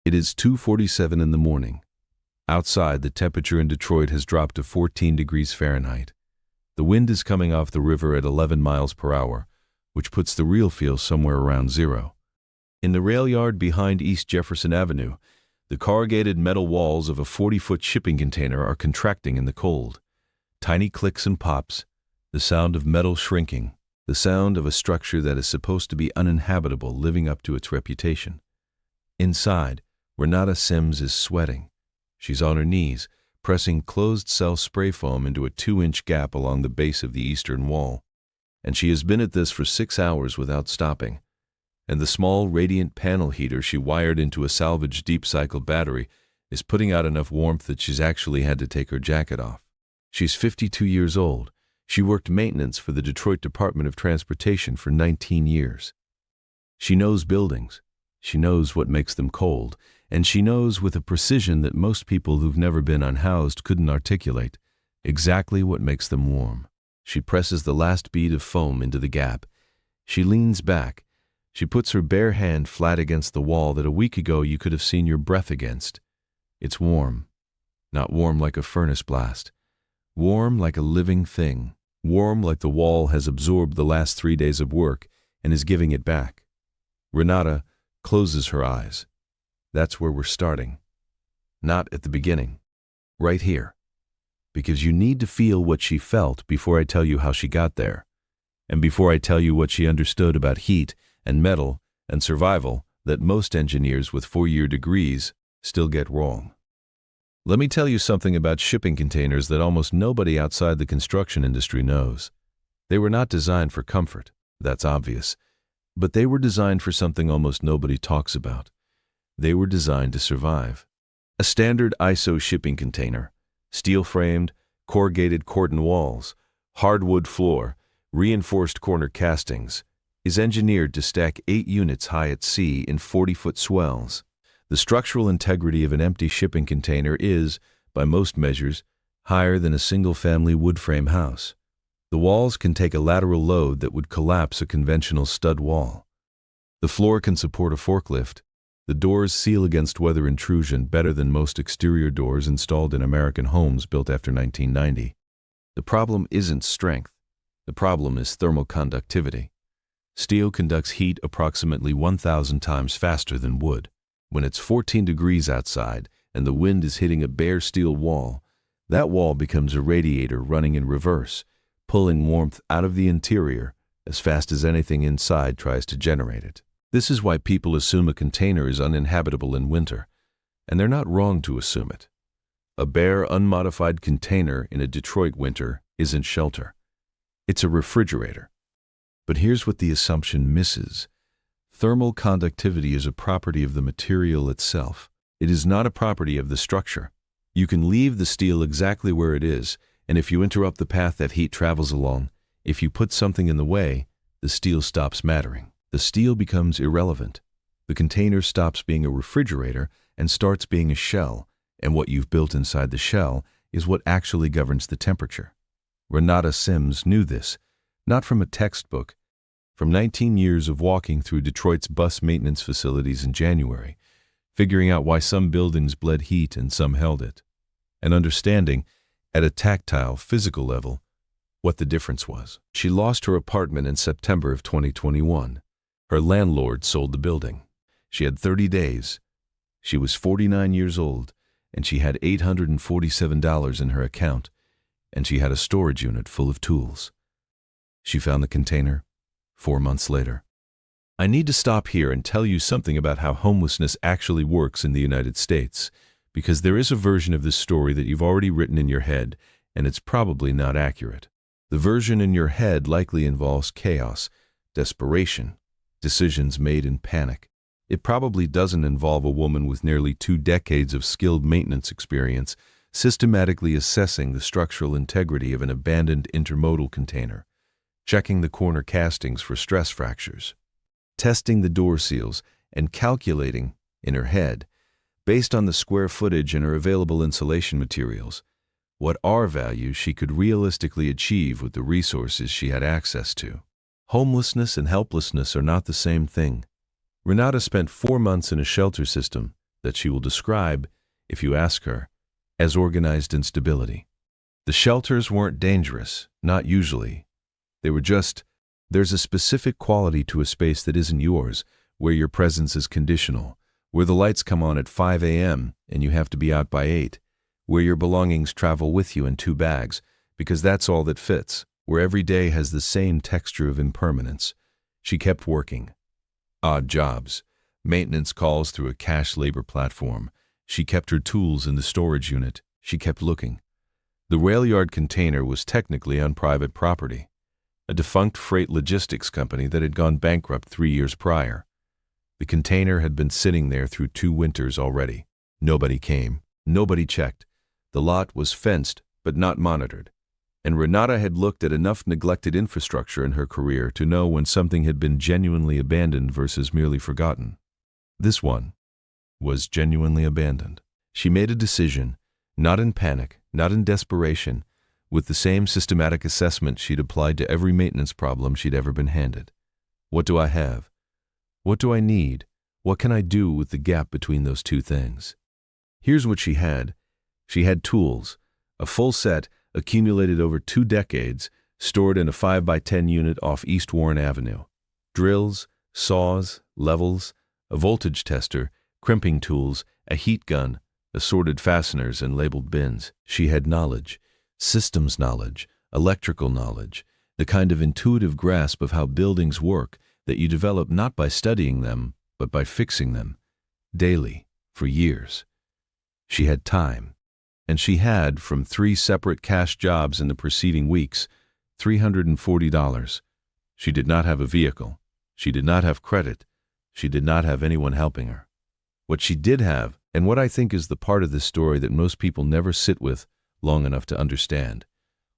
It is 2:47 in the morning. Outside, the temperature in Detroit has dropped to 14 degrees Fahrenheit. The wind is coming off the river at 11 miles per hour, which puts the real feel somewhere around zero. In the rail yard behind East Jefferson Avenue, the corrugated metal walls of a 40-foot shipping container are contracting in the cold. Tiny clicks and pops, the sound of metal shrinking, the sound of a structure that is supposed to be uninhabitable living up to its reputation. Inside, Renata Sims is sweating. She's on her knees, pressing closed-cell spray foam into a 2-inch gap along the base of the eastern wall. And she has been at this for 6 hours without stopping. And the small radiant panel heater she wired into a salvaged deep-cycle battery is putting out enough warmth that she's actually had to take her jacket off. She's 52 years old. She worked maintenance for the Detroit Department of Transportation for 19 years. She knows buildings. She knows what makes them cold, and she knows with a precision that most people who've never been unhoused couldn't articulate exactly what makes them warm. She presses the last bead of foam into the gap. She leans back. She puts her bare hand flat against the wall that a week ago you could have seen your breath against. It's warm. Not warm like a furnace blast. Warm like a living thing. Warm like the wall has absorbed the last 3 days of work and is giving it back. Renata closes her eyes. That's where we're starting. Not at the beginning. Right here. Because you need to feel what she felt before I tell you how she got there. And before I tell you what she understood about heat and metal and survival that most engineers with 4-year degrees still get wrong. Let me tell you something about shipping containers that almost nobody outside the construction industry knows. They were not designed for comfort, that's obvious, but they were designed for something almost nobody talks about. They were designed to survive. A standard ISO shipping container, steel-framed, corrugated cordon walls, hardwood floor, reinforced corner castings, is engineered to stack 8 units high at sea in 40-foot swells. The structural integrity of an empty shipping container is, by most measures, higher than a single-family wood frame house. The walls can take a lateral load that would collapse a conventional stud wall. The floor can support a forklift. The doors seal against weather intrusion better than most exterior doors installed in American homes built after 1990. The problem isn't strength. The problem is thermal conductivity. Steel conducts heat approximately 1,000 times faster than wood. When it's 14 degrees outside and the wind is hitting a bare steel wall, that wall becomes a radiator running in reverse, pulling warmth out of the interior as fast as anything inside tries to generate it. This is why people assume a container is uninhabitable in winter, and they're not wrong to assume it. A bare, unmodified container in a Detroit winter isn't shelter. It's a refrigerator. But here's what the assumption misses. Thermal conductivity is a property of the material itself. It is not a property of the structure. You can leave the steel exactly where it is, and if you interrupt the path that heat travels along, if you put something in the way, the steel stops mattering. The steel becomes irrelevant. The container stops being a refrigerator and starts being a shell, and what you've built inside the shell is what actually governs the temperature. Renata Sims knew this, not from a textbook, from 19 years of walking through Detroit's bus maintenance facilities in January, figuring out why some buildings bled heat and some held it, and understanding, at a tactile, physical level, what the difference was. She lost her apartment in September of 2021. Her landlord sold the building. She had 30 days. She was 49 years old, and she had $847 in her account, and she had a storage unit full of tools. She found the container 4 months later. I need to stop here and tell you something about how homelessness actually works in the United States, because there is a version of this story that you've already written in your head, and it's probably not accurate. The version in your head likely involves chaos, desperation, decisions made in panic. It probably doesn't involve a woman with nearly 2 decades of skilled maintenance experience systematically assessing the structural integrity of an abandoned intermodal container, checking the corner castings for stress fractures, testing the door seals, and calculating, in her head, based on the square footage and her available insulation materials, what R-value she could realistically achieve with the resources she had access to. Homelessness and helplessness are not the same thing. Renata spent 4 months in a shelter system, that she will describe, if you ask her, as organized instability. The shelters weren't dangerous, not usually. They were just, there's a specific quality to a space that isn't yours, where your presence is conditional, where the lights come on at 5 a.m. and you have to be out by 8, where your belongings travel with you in 2 bags, because that's all that fits, where every day has the same texture of impermanence. She kept working. Odd jobs, maintenance calls through a cash labor platform. She kept her tools in the storage unit. She kept looking. The rail yard container was technically on private property, a defunct freight logistics company that had gone bankrupt 3 years prior. The container had been sitting there through 2 winters already. Nobody came. Nobody checked. The lot was fenced, but not monitored. And Renata had looked at enough neglected infrastructure in her career to know when something had been genuinely abandoned versus merely forgotten. This one was genuinely abandoned. She made a decision, not in panic, not in desperation, with the same systematic assessment she'd applied to every maintenance problem she'd ever been handed. What do I have? What do I need? What can I do with the gap between those 2 things? Here's what she had. She had tools, a full set accumulated over 2 decades, stored in a 5x10 unit off East Warren Avenue. Drills, saws, levels, a voltage tester, crimping tools, a heat gun, assorted fasteners and labeled bins. She had knowledge, systems knowledge, electrical knowledge, the kind of intuitive grasp of how buildings work that you develop not by studying them, but by fixing them, daily, for years. She had time. And she had, from 3 separate cash jobs in the preceding weeks, $340. She did not have a vehicle. She did not have credit. She did not have anyone helping her. What she did have, and what I think is the part of this story that most people never sit with long enough to understand,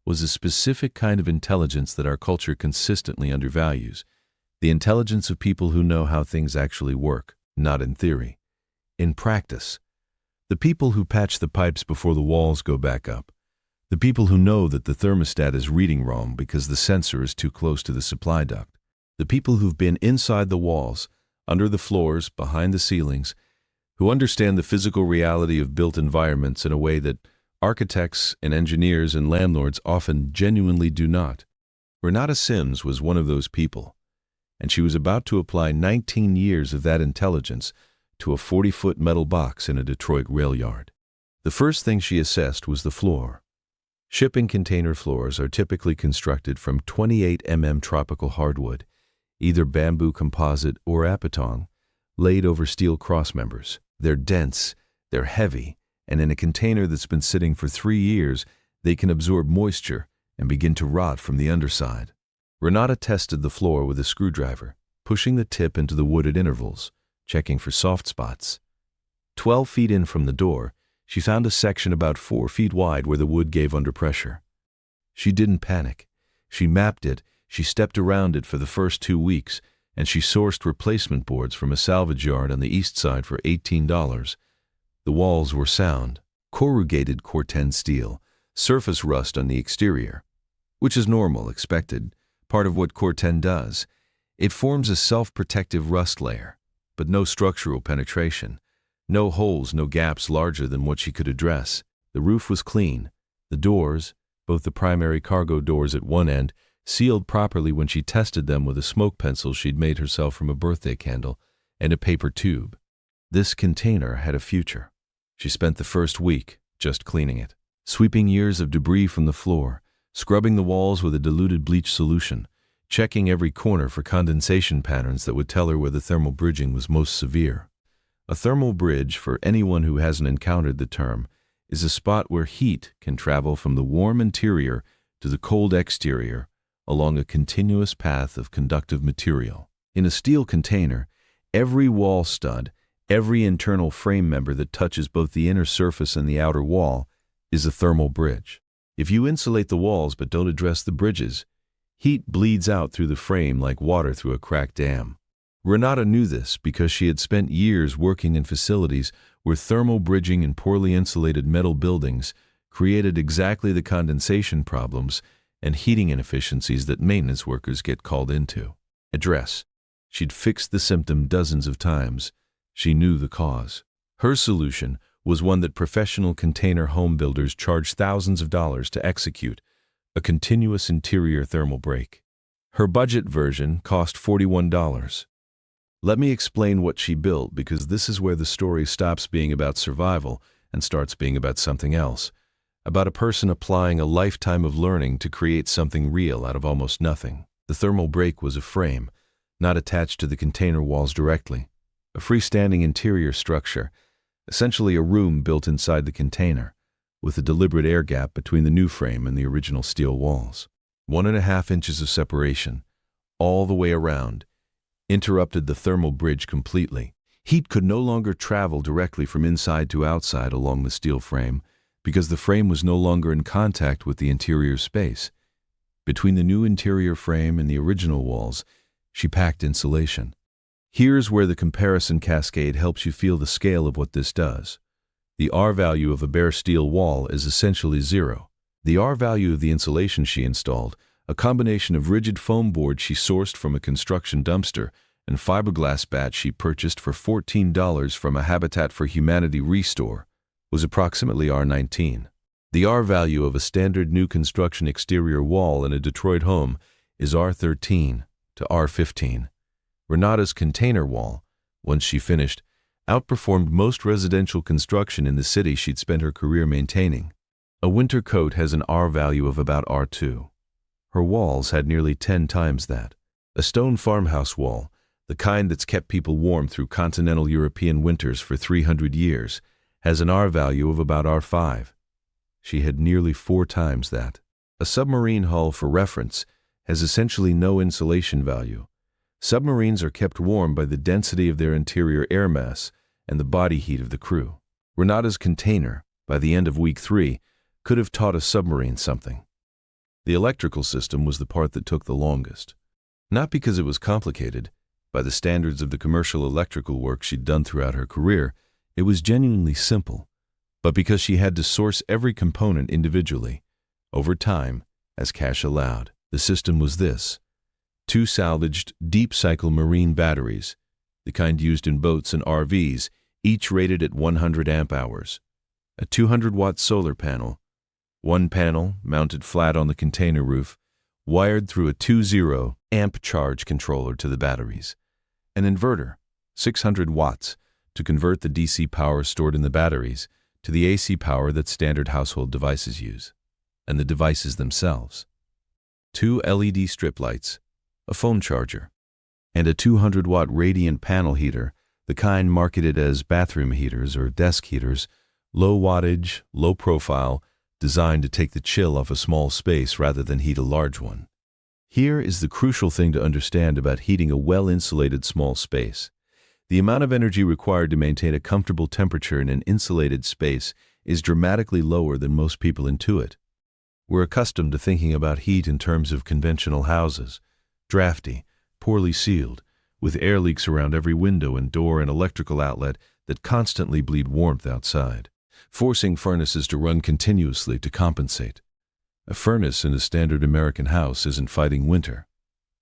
was a specific kind of intelligence that our culture consistently undervalues. The intelligence of people who know how things actually work, not in theory. In practice. The people who patch the pipes before the walls go back up. The people who know that the thermostat is reading wrong because the sensor is too close to the supply duct. The people who've been inside the walls, under the floors, behind the ceilings, who understand the physical reality of built environments in a way that architects and engineers and landlords often genuinely do not. Renata Sims was one of those people, and she was about to apply 19 years of that intelligence to a 40-foot metal box in a Detroit rail yard. The first thing she assessed was the floor. Shipping container floors are typically constructed from 28 mm tropical hardwood, either bamboo composite or apatong, laid over steel crossmembers. They're dense, they're heavy, and in a container that's been sitting for 3 years, they can absorb moisture and begin to rot from the underside. Renata tested the floor with a screwdriver, pushing the tip into the wood at intervals, checking for soft spots. 12 feet in from the door, she found a section about 4 feet wide where the wood gave under pressure. She didn't panic. She mapped it, she stepped around it for the first 2 weeks, and she sourced replacement boards from a salvage yard on the east side for $18. The walls were sound, corrugated Corten steel, surface rust on the exterior, which is normal, expected, part of what Corten does. It forms a self-protective rust layer, but no structural penetration, no holes, no gaps larger than what she could address. The roof was clean. The doors, both the primary cargo doors at one end, sealed properly when she tested them with a smoke pencil she'd made herself from a birthday candle and a paper tube. This container had a future. She spent the first week just cleaning it, sweeping years of debris from the floor, scrubbing the walls with a diluted bleach solution, checking every corner for condensation patterns that would tell her where the thermal bridging was most severe. A thermal bridge, for anyone who hasn't encountered the term, is a spot where heat can travel from the warm interior to the cold exterior along a continuous path of conductive material. In a steel container, every wall stud, every internal frame member that touches both the inner surface and the outer wall is a thermal bridge. If you insulate the walls but don't address the bridges, heat bleeds out through the frame like water through a cracked dam. Renata knew this because she had spent years working in facilities where thermal bridging in poorly insulated metal buildings created exactly the condensation problems and heating inefficiencies that maintenance workers get called into. Address. She'd fixed the symptom dozens of times. She knew the cause. Her solution was one that professional container home builders charge thousands of dollars to execute: a continuous interior thermal break. Her budget version cost $41. Let me explain what she built, because this is where the story stops being about survival and starts being about something else, about a person applying a lifetime of learning to create something real out of almost nothing. The thermal break was a frame, not attached to the container walls directly, a freestanding interior structure, essentially a room built inside the container, with a deliberate air gap between the new frame and the original steel walls. 1.5 inches of separation, all the way around, interrupted the thermal bridge completely. Heat could no longer travel directly from inside to outside along the steel frame, because the frame was no longer in contact with the interior space. Between the new interior frame and the original walls, she packed insulation. Here's where the comparison cascade helps you feel the scale of what this does. The R value of a bare steel wall is essentially zero. The R value of the insulation she installed, a combination of rigid foam board she sourced from a construction dumpster and fiberglass bat she purchased for $14 from a Habitat for Humanity restore, was approximately R19. The R value of a standard new construction exterior wall in a Detroit home is R13 to R15. Renata's container wall, once she finished, outperformed most residential construction in the city she'd spent her career maintaining. A winter coat has an R value of about R2. Her walls had nearly 10 times that. A stone farmhouse wall, the kind that's kept people warm through continental European winters for 300 years, has an R value of about R5. She had nearly 4 times that. A submarine hull, for reference, has essentially no insulation value. Submarines are kept warm by the density of their interior air mass and the body heat of the crew. Renata's container, by the end of week 3, could have taught a submarine something. The electrical system was the part that took the longest. Not because it was complicated. By the standards of the commercial electrical work she'd done throughout her career, it was genuinely simple, but because she had to source every component individually, over time, as cash allowed. The system was this: 2 salvaged deep-cycle marine batteries, the kind used in boats and RVs, each rated at 100 amp-hours, a 200-watt solar panel, one panel mounted flat on the container roof, wired through a 20 amp charge controller to the batteries, an inverter, 600 watts, to convert the DC power stored in the batteries to the AC power that standard household devices use, and the devices themselves, 2 LED strip lights, a phone charger, and a 200-watt radiant panel heater, the kind marketed as bathroom heaters or desk heaters, low wattage, low profile, designed to take the chill off a small space rather than heat a large one. Here is the crucial thing to understand about heating a well-insulated small space. The amount of energy required to maintain a comfortable temperature in an insulated space is dramatically lower than most people intuit. We're accustomed to thinking about heat in terms of conventional houses: drafty, poorly sealed, with air leaks around every window and door and electrical outlet that constantly bleed warmth outside, forcing furnaces to run continuously to compensate. A furnace in a standard American house isn't fighting winter.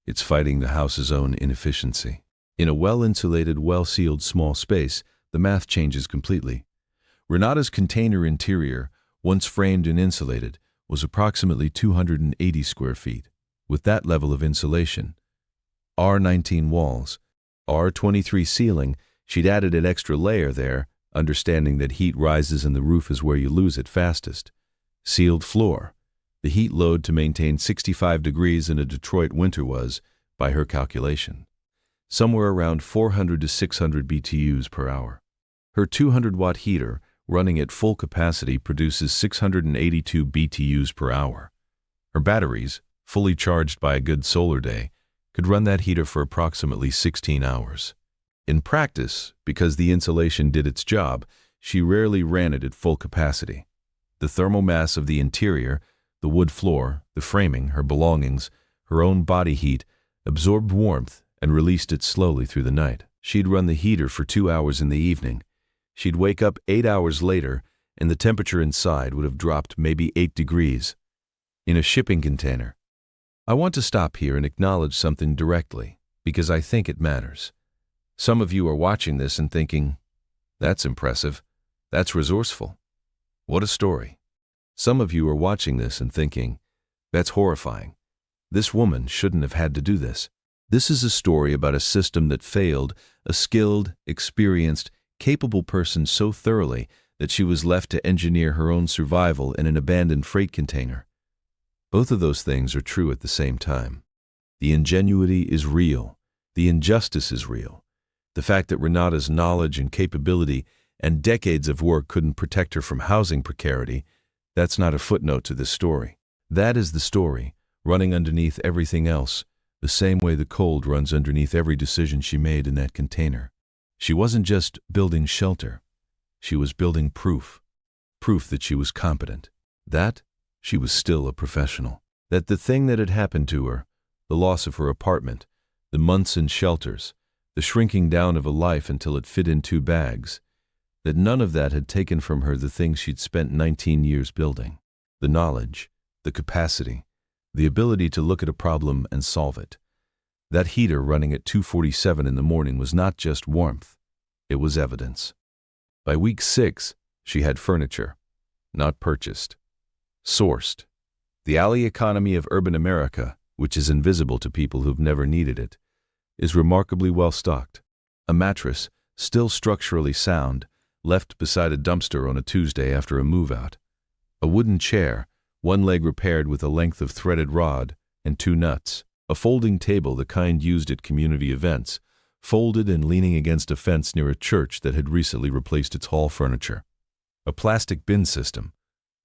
It's fighting the house's own inefficiency. In a well-insulated, well-sealed small space, the math changes completely. Renata's container interior, once framed and insulated, was approximately 280 square feet. With that level of insulation, R19 walls, R23 ceiling, she'd added an extra layer there, understanding that heat rises and the roof is where you lose it fastest. Sealed floor. The heat load to maintain 65 degrees in a Detroit winter was, by her calculation, somewhere around 400 to 600 BTUs per hour. Her 200-watt heater, running at full capacity, produces 682 BTUs per hour. Her batteries, fully charged by a good solar day, could run that heater for approximately 16 hours. In practice, because the insulation did its job, she rarely ran it at full capacity. The thermal mass of the interior, the wood floor, the framing, her belongings, her own body heat, absorbed warmth and released it slowly through the night. She'd run the heater for 2 hours in the evening. She'd wake up 8 hours later, and the temperature inside would have dropped maybe 8 degrees. In a shipping container. I want to stop here and acknowledge something directly, because I think it matters. Some of you are watching this and thinking, That's impressive. That's resourceful. What a story. Some of you are watching this and thinking, that's horrifying. This woman shouldn't have had to do this. This is a story about a system that failed a skilled, experienced, capable person so thoroughly that she was left to engineer her own survival in an abandoned freight container. Both of those things are true at the same time. The ingenuity is real. The injustice is real. The fact that Renata's knowledge and capability and decades of work couldn't protect her from housing precarity, that's not a footnote to this story. That is the story, running underneath everything else, the same way the cold runs underneath every decision she made in that container. She wasn't just building shelter. She was building proof. Proof that she was competent. That she was still a professional. That the thing that had happened to her, the loss of her apartment, the months in shelters, the shrinking down of a life until it fit in 2 bags, that none of that had taken from her the things she'd spent 19 years building. The knowledge, the capacity, the ability to look at a problem and solve it. That heater running at 2:47 in the morning was not just warmth, it was evidence. By week 6, she had furniture, not purchased, sourced. The alley economy of urban America, which is invisible to people who've never needed it, is remarkably well stocked. A mattress, still structurally sound, left beside a dumpster on a Tuesday after a move-out. A wooden chair, one leg repaired with a length of threaded rod and 2 nuts. A folding table, the kind used at community events, folded and leaning against a fence near a church that had recently replaced its hall furniture. A plastic bin system,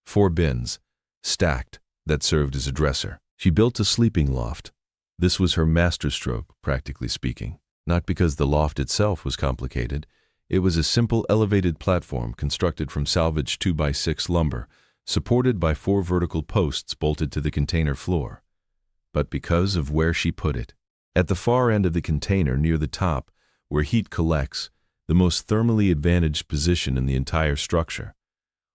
4 bins, stacked, that served as a dresser. She built a sleeping loft. This was her masterstroke, practically speaking. Not because the loft itself was complicated. It was a simple elevated platform constructed from salvaged 2x6 lumber, supported by 4 vertical posts bolted to the container floor. But because of where she put it. At the far end of the container near the top, where heat collects, the most thermally advantaged position in the entire structure.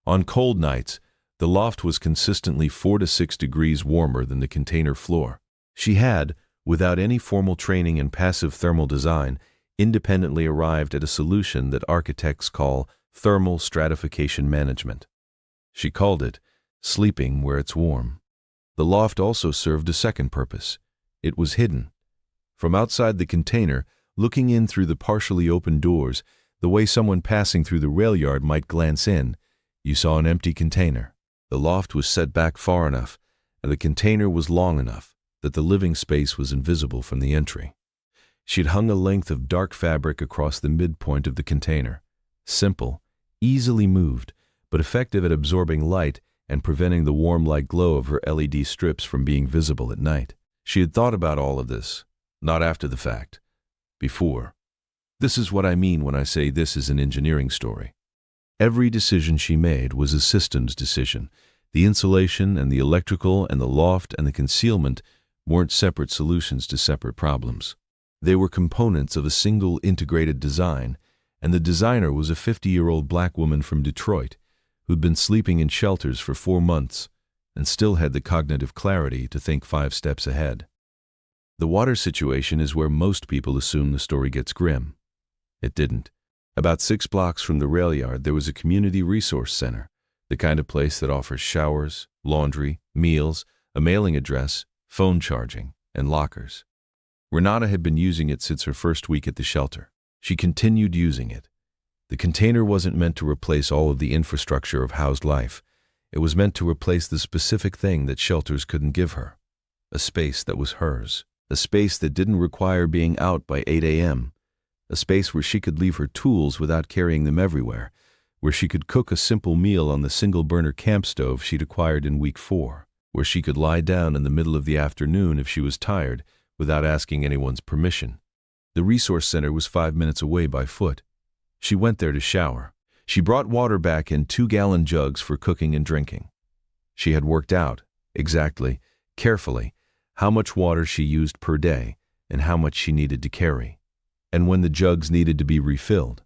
On cold nights, the loft was consistently 4 to 6 degrees warmer than the container floor. She had, without any formal training in passive thermal design, independently arrived at a solution that architects call thermal stratification management. She called it sleeping where it's warm. The loft also served a second purpose. It was hidden. From outside the container, looking in through the partially open doors, the way someone passing through the rail yard might glance in, you saw an empty container. The loft was set back far enough, and the container was long enough that the living space was invisible from the entry. She'd hung a length of dark fabric across the midpoint of the container. Simple, easily moved, but effective at absorbing light and preventing the warm light glow of her LED strips from being visible at night. She had thought about all of this, not after the fact, before. This is what I mean when I say this is an engineering story. Every decision she made was a systems decision. The insulation and the electrical and the loft and the concealment weren't separate solutions to separate problems. They were components of a single integrated design, and the designer was a 50-year-old black woman from Detroit who'd been sleeping in shelters for 4 months and still had the cognitive clarity to think 5 steps ahead. The water situation is where most people assume the story gets grim. It didn't. About 6 blocks from the rail yard, there was a community resource center, the kind of place that offers showers, laundry, meals, a mailing address, phone charging, and lockers. Renata had been using it since her first week at the shelter. She continued using it. The container wasn't meant to replace all of the infrastructure of housed life. It was meant to replace the specific thing that shelters couldn't give her. A space that was hers. A space that didn't require being out by 8 a.m. A space where she could leave her tools without carrying them everywhere, where she could cook a simple meal on the single-burner camp stove she'd acquired in week 4, where she could lie down in the middle of the afternoon if she was tired without asking anyone's permission. The resource center was 5 minutes away by foot. She went there to shower. She brought water back in 2-gallon jugs for cooking and drinking. She had worked out, exactly, carefully, how much water she used per day and how much she needed to carry, and when the jugs needed to be refilled.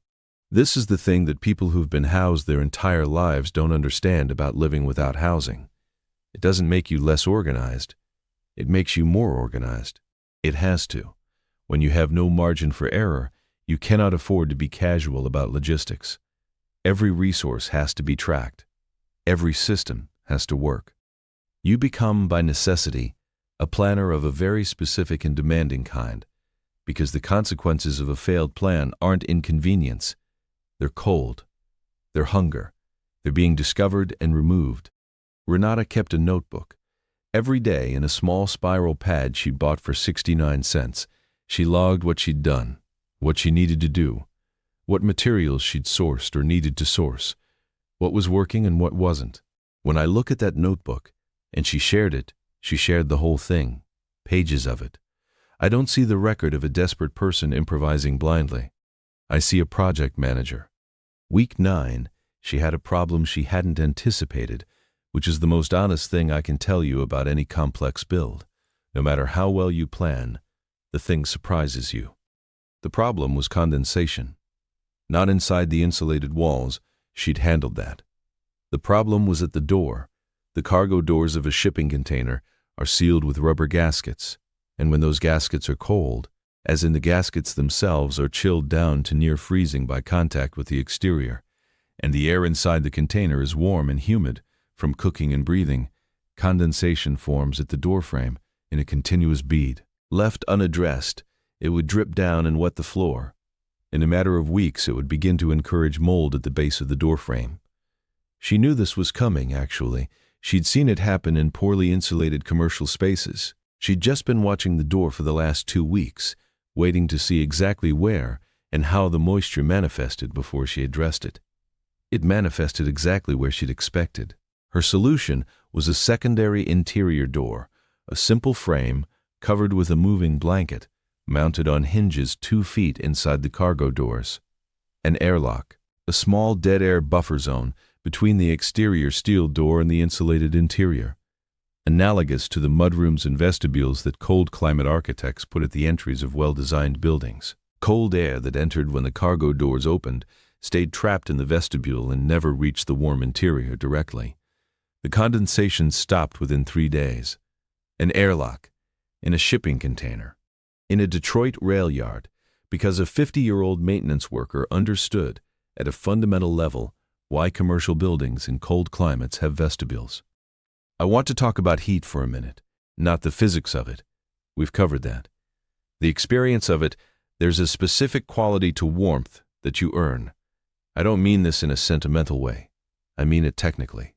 This is the thing that people who've been housed their entire lives don't understand about living without housing. It doesn't make you less organized. It makes you more organized. It has to. When you have no margin for error, you cannot afford to be casual about logistics. Every resource has to be tracked. Every system has to work. You become, by necessity, a planner of a very specific and demanding kind, because the consequences of a failed plan aren't inconvenience. They're cold. They're hunger. They're being discovered and removed. Renata kept a notebook. Every day, in a small spiral pad she'd bought for 69 cents, she logged what she'd done, what she needed to do, what materials she'd sourced or needed to source, what was working and what wasn't. When I look at that notebook, and she shared it, she shared the whole thing, pages of it. I don't see the record of a desperate person improvising blindly. I see a project manager. Week 9, she had a problem she hadn't anticipated, which is the most honest thing I can tell you about any complex build. No matter how well you plan, the thing surprises you. The problem was condensation. Not inside the insulated walls, she'd handled that. The problem was at the door. The cargo doors of a shipping container are sealed with rubber gaskets, and when those gaskets are cold, as in the gaskets themselves are chilled down to near freezing by contact with the exterior, and the air inside the container is warm and humid from cooking and breathing, condensation forms at the doorframe in a continuous bead. Left unaddressed, it would drip down and wet the floor. In a matter of weeks, it would begin to encourage mold at the base of the doorframe. She knew this was coming, actually. She'd seen it happen in poorly insulated commercial spaces. She'd just been watching the door for the last 2 weeks, waiting to see exactly where and how the moisture manifested before she addressed it. It manifested exactly where she'd expected. Her solution was a secondary interior door, a simple frame covered with a moving blanket, mounted on hinges 2 feet inside the cargo doors. An airlock, a small dead air buffer zone between the exterior steel door and the insulated interior, analogous to the mudrooms and vestibules that cold climate architects put at the entries of well-designed buildings. Cold air that entered when the cargo doors opened stayed trapped in the vestibule and never reached the warm interior directly. The condensation stopped within 3 days. An airlock, in a shipping container, in a Detroit rail yard, because a 50-year-old maintenance worker understood, at a fundamental level, why commercial buildings in cold climates have vestibules. I want to talk about heat for a minute, not the physics of it. We've covered that. The experience of it, there's a specific quality to warmth that you earn. I don't mean this in a sentimental way. I mean it technically.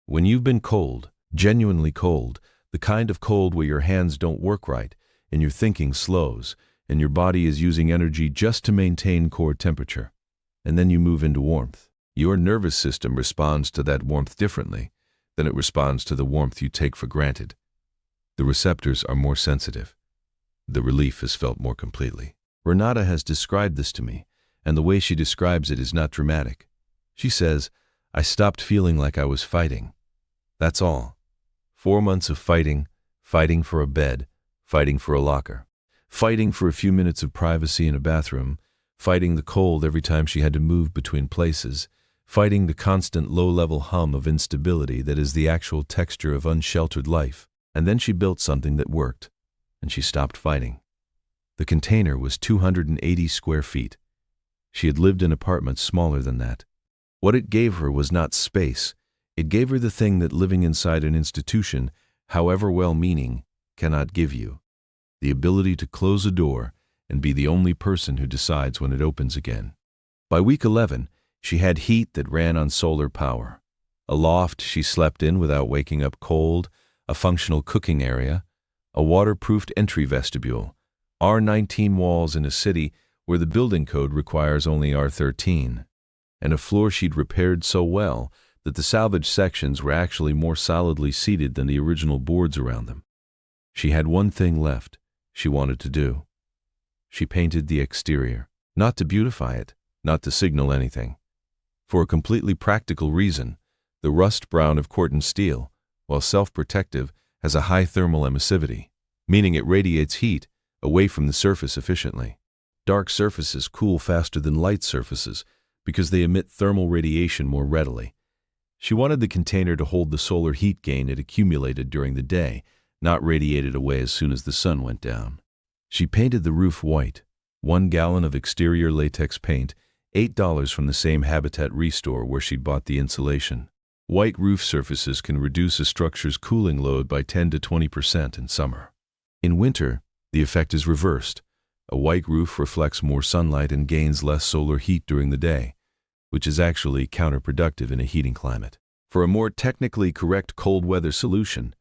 When you've been cold, genuinely cold, the kind of cold where your hands don't work right, and your thinking slows, and your body is using energy just to maintain core temperature, and then you move into warmth. Your nervous system responds to that warmth differently than it responds to the warmth you take for granted. The receptors are more sensitive. The relief is felt more completely. Renata has described this to me, and the way she describes it is not dramatic. She says, "I stopped feeling like I was fighting. That's all. 4 months of fighting for a bed, fighting for a locker, fighting for a few minutes of privacy in a bathroom, fighting the cold every time she had to move between places, fighting the constant low-level hum of instability that is the actual texture of unsheltered life. And then she built something that worked, and she stopped fighting. The container was 280 square feet. She had lived in apartments smaller than that. What it gave her was not space. It gave her the thing that living inside an institution, however well-meaning, cannot give you: the ability to close a door and be the only person who decides when it opens again. By week 11, she had heat that ran on solar power, a loft she slept in without waking up cold, a functional cooking area, a waterproofed entry vestibule, R19 walls in a city where the building code requires only R13, and a floor she'd repaired so well that the salvaged sections were actually more solidly seated than the original boards around them. She had one thing left she wanted to do. She painted the exterior, not to beautify it, not to signal anything. For a completely practical reason, the rust brown of Corten steel, while self-protective, has a high thermal emissivity, meaning it radiates heat away from the surface efficiently. Dark surfaces cool faster than light surfaces because they emit thermal radiation more readily. She wanted the container to hold the solar heat gain it accumulated during the day, not radiated away as soon as the sun went down. She painted the roof white, 1 gallon of exterior latex paint, $8 from the same Habitat Restore where she'd bought the insulation. White roof surfaces can reduce a structure's cooling load by 10 to 20% in summer. In winter, the effect is reversed. A white roof reflects more sunlight and gains less solar heat during the day, which is actually counterproductive in a heating climate. For a more technically correct cold weather solution,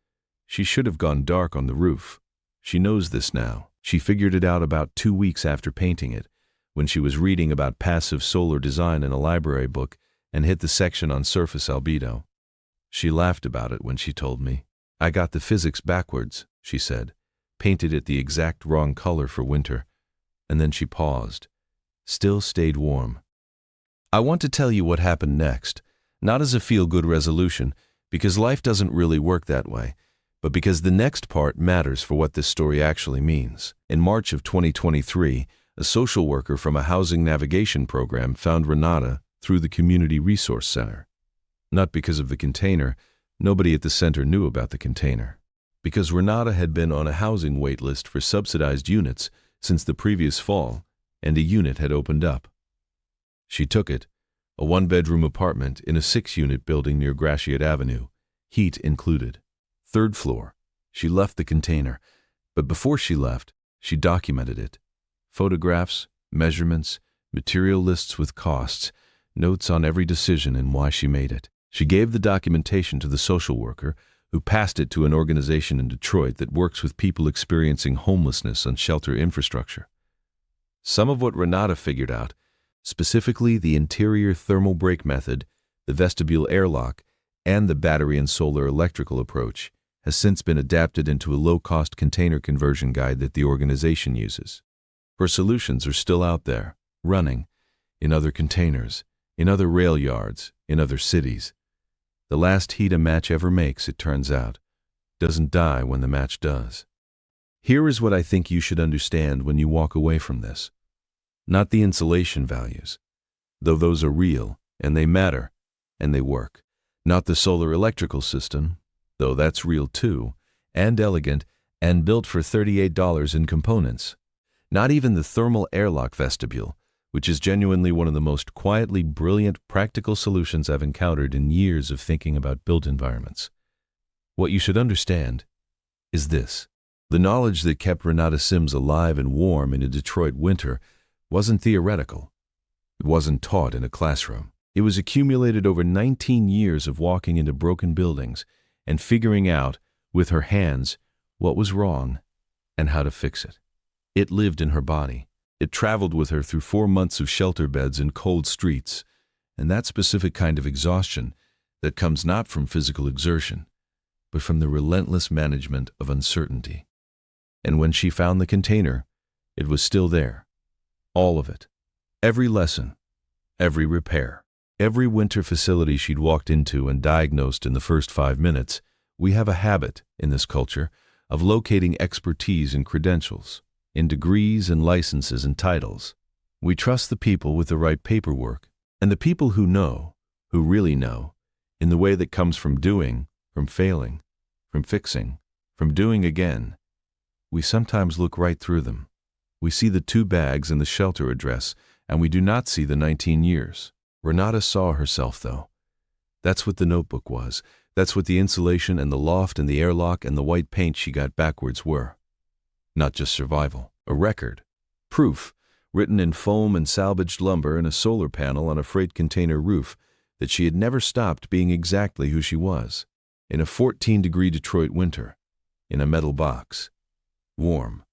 she should have gone dark on the roof. She knows this now. She figured it out about 2 weeks after painting it, when she was reading about passive solar design in a library book and hit the section on surface albedo. She laughed about it when she told me. "I got the physics backwards," she said, "painted it the exact wrong color for winter." And then she paused. Still stayed warm. I want to tell you what happened next, not as a feel-good resolution, because life doesn't really work that way, but because the next part matters for what this story actually means. In March of 2023, a social worker from a housing navigation program found Renata through the Community Resource Center. Not because of the container, nobody at the center knew about the container. Because Renata had been on a housing wait list for subsidized units since the previous fall, and a unit had opened up. She took it, a one-bedroom apartment in a 6-unit building near Gratiot Avenue, heat included. 3rd floor. She left the container, but before she left, she documented it. Photographs, measurements, material lists with costs, notes on every decision and why she made it. She gave the documentation to the social worker, who passed it to an organization in Detroit that works with people experiencing homelessness on shelter infrastructure. Some of what Renata figured out, specifically the interior thermal brake method, the vestibule airlock, and the battery and solar electrical approach, has since been adapted into a low-cost container conversion guide that the organization uses. Her solutions are still out there, running, in other containers, in other rail yards, in other cities. The last heat a match ever makes, it turns out, doesn't die when the match does. Here is what I think you should understand when you walk away from this. Not the insulation values, though those are real, and they matter, and they work. Not the solar electrical system, though that's real too, and elegant, and built for $38 in components. Not even the thermal airlock vestibule, which is genuinely one of the most quietly brilliant practical solutions I've encountered in years of thinking about built environments. What you should understand is this. The knowledge that kept Renata Sims alive and warm in a Detroit winter wasn't theoretical. It wasn't taught in a classroom. It was accumulated over 19 years of walking into broken buildings and figuring out, with her hands, what was wrong and how to fix it. It lived in her body. It traveled with her through 4 months of shelter beds and cold streets, and that specific kind of exhaustion that comes not from physical exertion, but from the relentless management of uncertainty. And when she found the container, it was still there. All of it. Every lesson. Every repair. Every winter facility she'd walked into and diagnosed in the first 5 minutes. We have a habit, in this culture, of locating expertise in credentials, in degrees and licenses and titles. We trust the people with the right paperwork, and the people who know, who really know, in the way that comes from doing, from failing, from fixing, from doing again. We sometimes look right through them. We see the 2 bags and the shelter address, and we do not see the 19 years. Renata saw herself, though. That's what the notebook was. That's what the insulation and the loft and the airlock and the white paint she got backwards were. Not just survival, a record. Proof, written in foam and salvaged lumber and a solar panel on a freight container roof, that she had never stopped being exactly who she was. In a 14-degree Detroit winter. In a metal box. Warm.